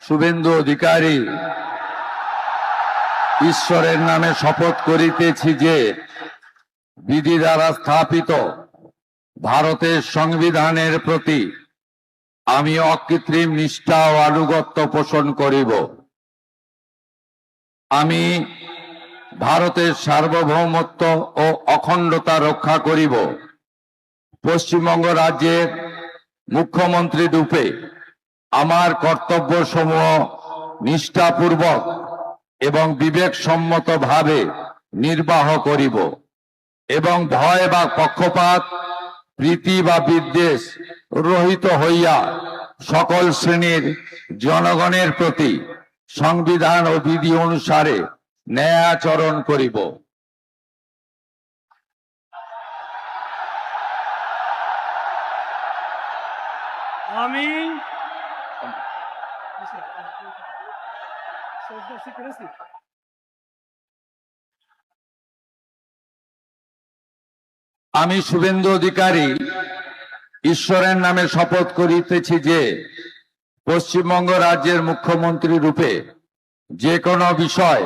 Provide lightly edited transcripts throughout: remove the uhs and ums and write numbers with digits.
শুভেন্দু অধিকারী ঈশ্বরের নামে শপথ করিতেছি যে বিধি দ্বারা স্থাপিত ভারতের সংবিধানের প্রতি আমি অকৃত্রিম নিষ্ঠা ও আনুগত্য পোষণ করিব। আমি ভারতের সার্বভৌমত্ব ও অখণ্ডতা রক্ষা করিব। পশ্চিমবঙ্গ রাজ্যের মুখ্যমন্ত্রী রূপে আমার কর্তব্যসমূহ নিষ্ঠাপূর্বক এবং বিবেকসম্মতভাবে নির্বাহ করিব এবং ভয় বা পক্ষপাত, প্রীতি বা বিদ্বেষ রহিত হইয়া সকল শ্রেণীর জনগণের প্রতি সংবিধান ও বিধি অনুসারে ন্যায় আচরণ করিব। আমি শুভেন্দু অধিকারী ঈশ্বরের নামে শপথ করিতেছি যে পশ্চিমবঙ্গ রাজ্যের মুখ্যমন্ত্রী রূপে যে কোনো বিষয়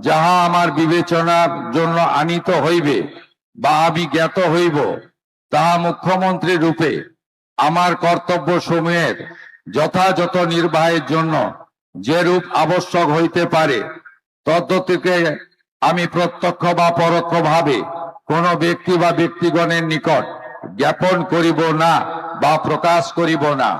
যাহা আমার বিবেচনার জন্য আনিত হইবে বা আমি জ্ঞাত হইব, তাহা মুখ্যমন্ত্রী রূপে আমার কর্তব্য সমূহের যথাযথ নির্বাহের জন্য যেরূপ আবশ্যক হইতে পারে তদ্গতিকে আমি প্রত্যক্ষ বা পরোক্ষভাবে কোনো ব্যক্তি বা ব্যক্তিগণের নিকট জ্ঞাপন করিব না বা প্রকাশ করিব না।